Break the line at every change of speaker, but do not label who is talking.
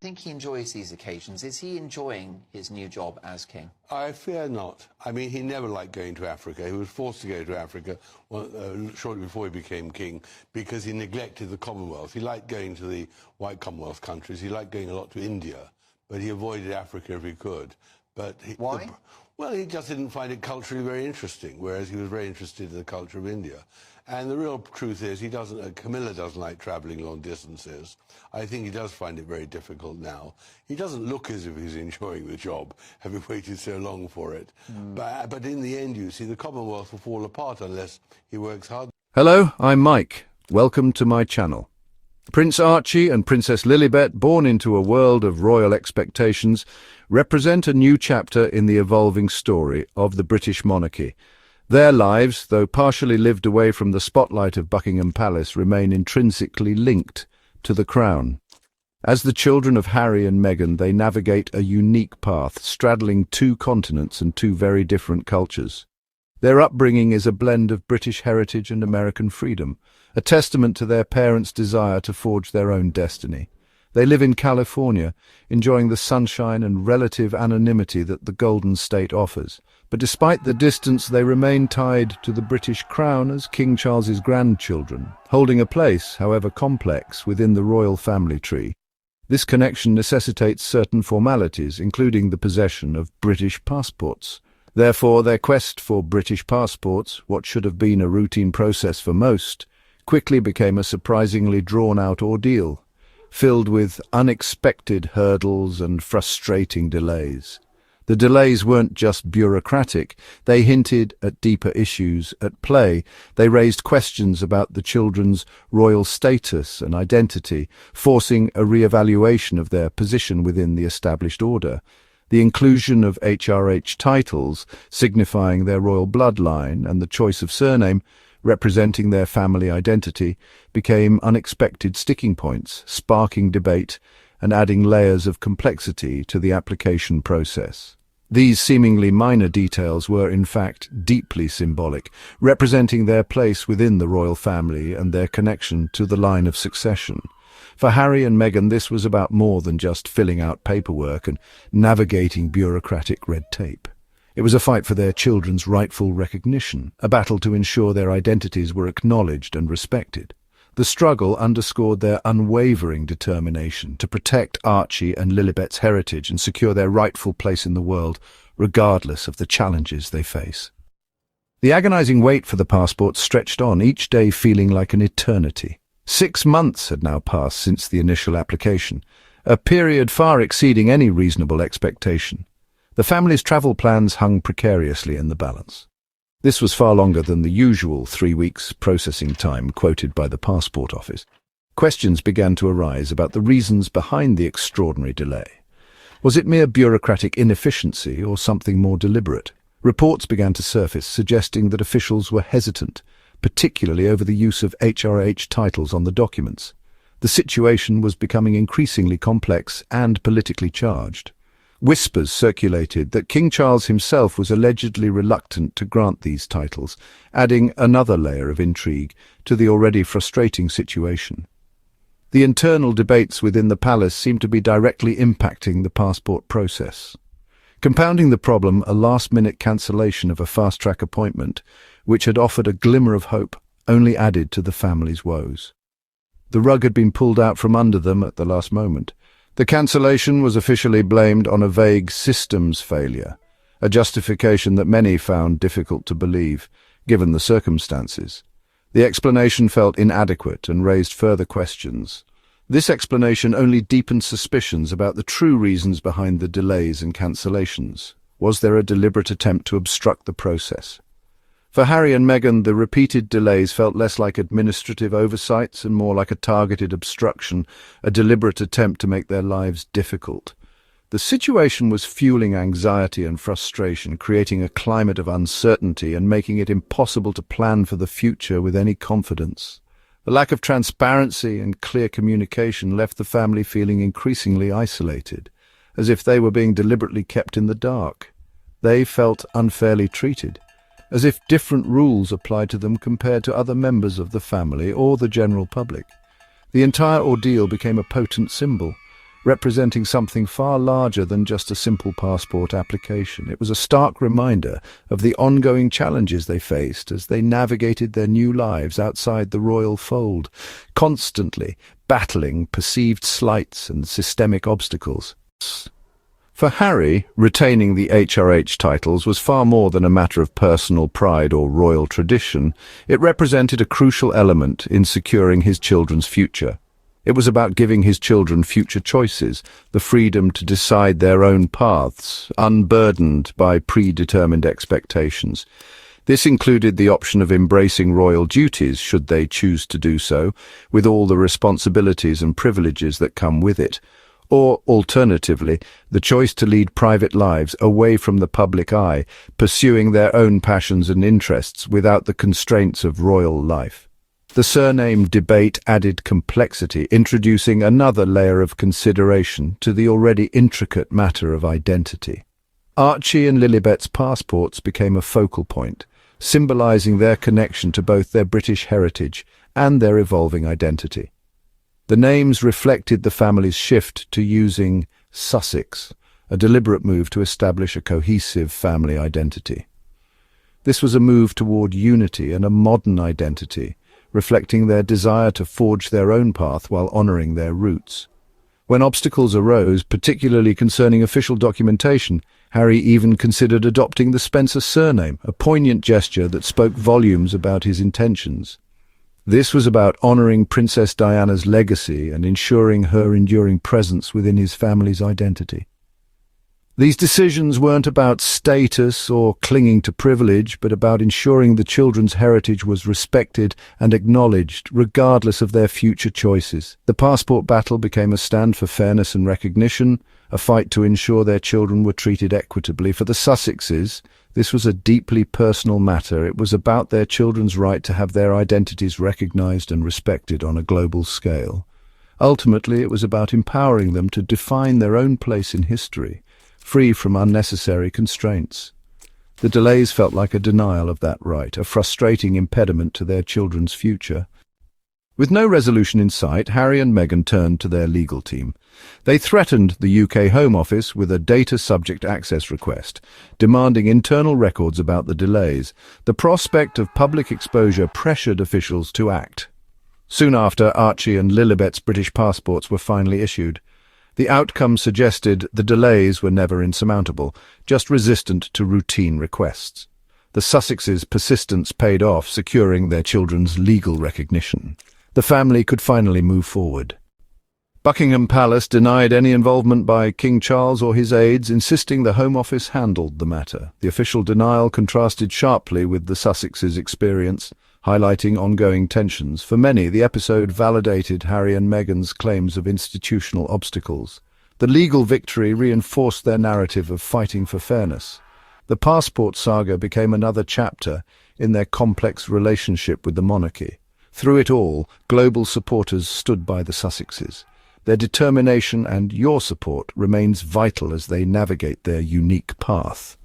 I think he enjoys these occasions. Is he enjoying his new job as king?
I fear not. I mean, he never liked going to Africa. He was forced to go to Africa shortly before he became king because he neglected the Commonwealth. He liked going to the white Commonwealth countries. He liked going a lot to India, but he avoided Africa if he could.
Why?
Well, he just didn't find it culturally very interesting, whereas he was very interested in the culture of India. And the real truth is, Camilla doesn't like travelling long distances. I think he does find it very difficult now. He doesn't look as if he's enjoying the job, having waited so long for it. But in the end, you see, the Commonwealth will fall apart unless he works hard.
Hello, I'm Mike. Welcome to my channel. Prince Archie and Princess Lilibet, born into a world of royal expectations, represent a new chapter in the evolving story of the British monarchy. Their lives, though partially lived away from the spotlight of Buckingham Palace, remain intrinsically linked to the crown. As the children of Harry and Meghan, they navigate a unique path, straddling two continents and two very different cultures. Their upbringing is a blend of British heritage and American freedom, a testament to their parents' desire to forge their own destiny. They live in California, enjoying the sunshine and relative anonymity that the Golden State offers. But despite the distance, they remain tied to the British crown as King Charles's grandchildren, holding a place, however complex, within the royal family tree. This connection necessitates certain formalities, including the possession of British passports. Therefore, their quest for British passports, what should have been a routine process for most, quickly became a surprisingly drawn-out ordeal, filled with unexpected hurdles and frustrating delays. The delays weren't just bureaucratic, they hinted at deeper issues at play. They raised questions about the children's royal status and identity, forcing a re-evaluation of their position within the established order. The inclusion of HRH titles, signifying their royal bloodline, and the choice of surname, representing their family identity, became unexpected sticking points, sparking debate and adding layers of complexity to the application process. These seemingly minor details were, in fact, deeply symbolic, representing their place within the royal family and their connection to the line of succession. For Harry and Meghan, this was about more than just filling out paperwork and navigating bureaucratic red tape. It was a fight for their children's rightful recognition, a battle to ensure their identities were acknowledged and respected. The struggle underscored their unwavering determination to protect Archie and Lilibet's heritage and secure their rightful place in the world, regardless of the challenges they face. The agonizing wait for the passport stretched on, each day feeling like an eternity. 6 months had now passed since the initial application, a period far exceeding any reasonable expectation. The family's travel plans hung precariously in the balance. This was far longer than the usual 3 weeks processing time quoted by the passport office. Questions began to arise about the reasons behind the extraordinary delay. Was it mere bureaucratic inefficiency or something more deliberate? Reports began to surface suggesting that officials were hesitant, particularly over the use of HRH titles on the documents. The situation was becoming increasingly complex and politically charged. Whispers circulated that King Charles himself was allegedly reluctant to grant these titles, adding another layer of intrigue to the already frustrating situation. The internal debates within the palace seemed to be directly impacting the passport process. Compounding the problem, a last-minute cancellation of a fast-track appointment, which had offered a glimmer of hope, only added to the family's woes. The rug had been pulled out from under them at the last moment. The cancellation was officially blamed on a vague systems failure, a justification that many found difficult to believe, given the circumstances. The explanation felt inadequate and raised further questions. This explanation only deepened suspicions about the true reasons behind the delays and cancellations. Was there a deliberate attempt to obstruct the process? For Harry and Meghan, the repeated delays felt less like administrative oversights and more like a targeted obstruction, a deliberate attempt to make their lives difficult. The situation was fueling anxiety and frustration, creating a climate of uncertainty and making it impossible to plan for the future with any confidence. The lack of transparency and clear communication left the family feeling increasingly isolated, as if they were being deliberately kept in the dark. They felt unfairly treated, as if different rules applied to them compared to other members of the family or the general public. The entire ordeal became a potent symbol, representing something far larger than just a simple passport application. It was a stark reminder of the ongoing challenges they faced as they navigated their new lives outside the royal fold, constantly battling perceived slights and systemic obstacles. For Harry, retaining the HRH titles was far more than a matter of personal pride or royal tradition. It represented a crucial element in securing his children's future. It was about giving his children future choices, the freedom to decide their own paths, unburdened by predetermined expectations. This included the option of embracing royal duties, should they choose to do so, with all the responsibilities and privileges that come with it. Or, alternatively, the choice to lead private lives away from the public eye, pursuing their own passions and interests without the constraints of royal life. The surname debate added complexity, introducing another layer of consideration to the already intricate matter of identity. Archie and Lilibet's passports became a focal point, symbolizing their connection to both their British heritage and their evolving identity. The names reflected the family's shift to using Sussex, a deliberate move to establish a cohesive family identity. This was a move toward unity and a modern identity, reflecting their desire to forge their own path while honoring their roots. When obstacles arose, particularly concerning official documentation, Harry even considered adopting the Spencer surname, a poignant gesture that spoke volumes about his intentions. This was about honoring Princess Diana's legacy and ensuring her enduring presence within his family's identity. These decisions weren't about status or clinging to privilege, but about ensuring the children's heritage was respected and acknowledged, regardless of their future choices. The passport battle became a stand for fairness and recognition, a fight to ensure their children were treated equitably. For the Sussexes, this was a deeply personal matter. It was about their children's right to have their identities recognized and respected on a global scale. Ultimately, it was about empowering them to define their own place in history, free from unnecessary constraints. The delays felt like a denial of that right, a frustrating impediment to their children's future. With no resolution in sight, Harry and Meghan turned to their legal team. They threatened the UK Home Office with a data subject access request, demanding internal records about the delays. The prospect of public exposure pressured officials to act. Soon after, Archie and Lilibet's British passports were finally issued. The outcome suggested the delays were never insurmountable, just resistant to routine requests. The Sussexes' persistence paid off, securing their children's legal recognition. The family could finally move forward. Buckingham Palace denied any involvement by King Charles or his aides, insisting the Home Office handled the matter. The official denial contrasted sharply with the Sussexes' experience, highlighting ongoing tensions. For many, the episode validated Harry and Meghan's claims of institutional obstacles. The legal victory reinforced their narrative of fighting for fairness. The passport saga became another chapter in their complex relationship with the monarchy. Through it all, global supporters stood by the Sussexes. Their determination and your support remains vital as they navigate their unique path.